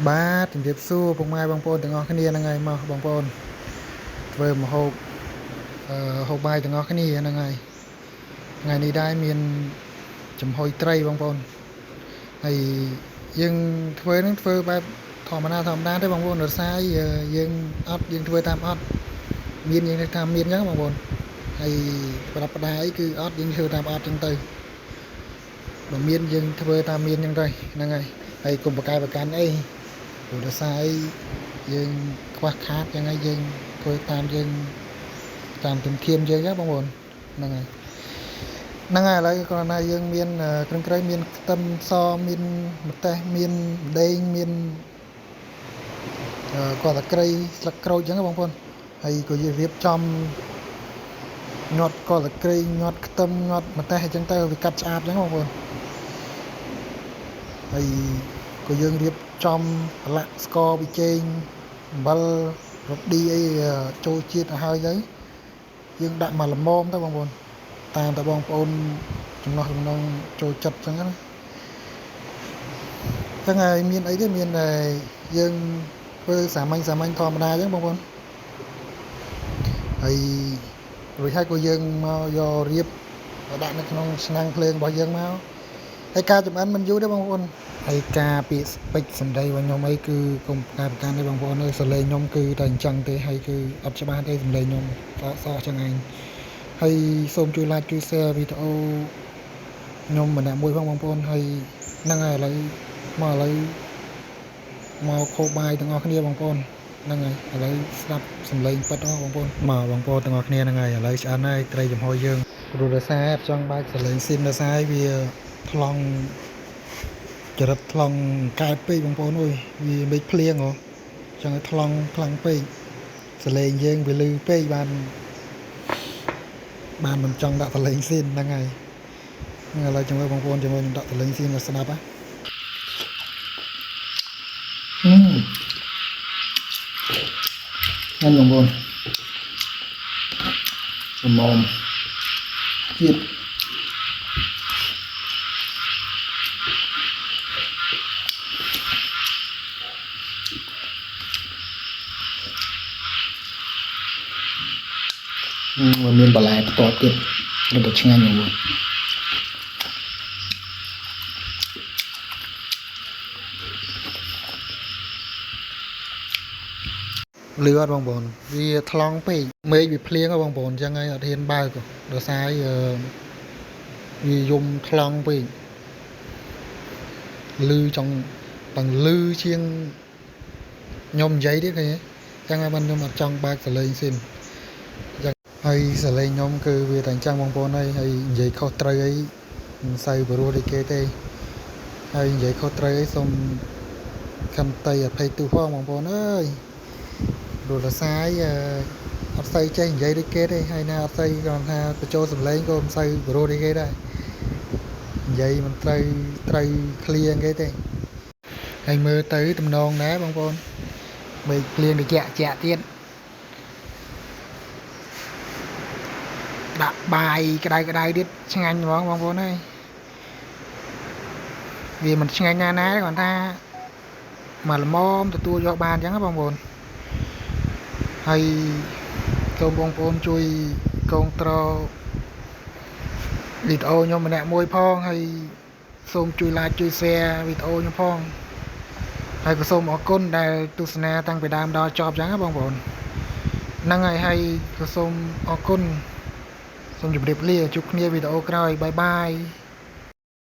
បាទជំរាបសួរពុកម៉ែបងប្អូនទាំងអស់គ្នាហ្នឹងហើយមកបងប្អូនធ្វើម្ហូបហូបបាយទាំងអស់គ្នាហ្នឹងហើយថ្ងៃនេះដែរមានចំហុយត្រីបងប្អូនហើយយើងធ្វើបែបធម្មតាទេបងប្អូនរសាយយើងធ្វើតាមអត់មានយើងថាមានអញ្ចឹងបងប្អូនហើយប្រដាប់ប្រដាអីគឺអត់យើងធ្វើតាមអត់អញ្ចឹងទៅបើមានយើងធ្វើតាមមានអញ្ចឹងទៅហ្នឹងហើយកុំប្រកែកប្រកាន់អីព្រោះរសាយយើងខ្វះខាតអញ្ចឹងហើយយើងធ្វើតាមយើងតាមជំនាញយើងណាបងប្អូនហ្នឹងហើយឥឡូវគ្រាន់តែយើងមានគ្រឿងក្រែងមានខ្ទឹមសមានម្ទេសមានម្ដេងមានគាត់តែក្រីស្លឹកក្រូចអញ្ចឹងបងប្អូនហើយក៏យើងរៀបចំញាត់គាត់តែក្រីញាត់ខ្ទឹមញាត់ម្ទេសអញ្ចឹងទៅវាកាត់ឆ្អាបអញ្ចឹងបងប្អូនហើយក៏យើងរៀបចំប្រឡាក់ស្ករប៊ីចេងអំបិលរ៉ូឌីអីចូលជាតិទៅហើយទៅយើងដាក់មកល្មមទៅបងប្អូនតាមតែបងប្អូនចំណោះចំណងចូលចិត្តអញ្ចឹងណាចឹងហើយមានអីទេមានតែយើងធ្វើសាមញ្ញធម្មតាអញ្ចឹងបងប្អូនហើយរួចហើយក៏យើងមកយករៀបដាក់នៅក្នុងឆ្នាំងភ្លើងរបស់យើងមកហើយការចម្អិនមិនយូរទេបងប្អូនហើយការពាក្យពេចន៍សម្ដីរបស់ខ្ញុំអីគឺកុំការប្រកាន់ទេបងប្អូនអើយសលេងខ្ញុំគឺតែអញ្ចឹងទេហើយគឺអត់ច្បាស់ទេសម្លេងខ្ញុំសអញ្ចឹងឯងហើយសូមជួយ like ជួយ share វីដេអូខ្ញុំម្នាក់មួយផងបងប្អូនហើយហ្នឹងហើយឥឡូវមកខោបាយទាំងអស់គ្នាបងប្អូនហ្នឹងហើយឥឡូវស្ដាប់សំឡេងប៉ិតអស់បងប្អូនមកបងប្អូនទាំងអស់គ្នាហ្នឹងហើយឥឡូវឆ្អិនហើយត្រីចំហុយយើងព្រោះរសាអត់ចង់បើកសលេងស៊ីមរសាវាថ្លង់ចរិតថ្លង់កែបពេកបងប្អូនអើយវាមេឃភ្លៀងហ៎ចង់ឲ្យថ្លង់ខ្លាំងពេកសលេងយើងវាលឺពេកបានមិនចង់ដាក់សលេងស៊ីនហ្នឹងហើយឥឡូវចាំមើលបងប្អូនជាមួយនឹងដាក់សលេងស៊ីនមកស្ដាប់ណាហ្នឹងបងប្អូនល្មមជាតិមានបន្លែផ្ទាប់ទៀតរឹតតែឆ្ងាញ់បងប្អូនលឺអត់បងប្អូនវាថ្លង់ពេកមេឃវាភ្លៀងហ៎បងប្អូនអញ្ចឹងហើយអត់ហ៊ានបើកដោយសារវាយំថ្លង់ពេកលឺចង់ទាំងលឺជាងខ្ញុំនិយាយទៀតឃើញទេអញ្ចឹងហើយបានខ្ញុំអត់ចង់បើកសលេងស៊ីនអញ្ចឹងហើយសលេងខ្ញុំគឺវាតែអញ្ចឹងបងប្អូនហើយនិយាយខុសត្រូវអីមិនសូវបរោះដូចគេទេហើយនិយាយខុសត្រូវអីសូមខន្តីអភ័យទោសផងបងប្អូនអើយព្រោះរសាយអត់សូវចេះនិយាយដូចគេទេហើយណាអត់សូវគាត់ថាបញ្ចូលសំឡេងក៏មិនសូវបរោះដូចគេដែរនិយាយមិនត្រូវឃ្លៀងគេទេហើយមើលទៅតំណងដែរបងប្អូនមេឃភ្លៀងត្រជាក់ទៀតដាក់បាយក្តៅទៀតឆ្ងាញ់ហ្មងបងប្អូនអើយវាមិនឆ្ងាញ់ណាទេគាត់ថាមកល្មមទទួលយកបានអញ្ចឹងណាបងប្អូនហើយសូមបងប្អូនជួយគ្រប់គ្រងវីដេអូខ្ញុំម្នាក់មួយផងហើយសូមជួយ like ជួយ share វីដេអូខ្ញុំផងហើយក៏សូមអរគុណដែលទស្សនាតាំងពីដើមដល់ចប់អញ្ចឹងណាបងប្អូនហ្នឹងហើយក៏សូមអរគុណសូមជម្រាបលាជួបគ្នាវីដេអូក្រោយបាយ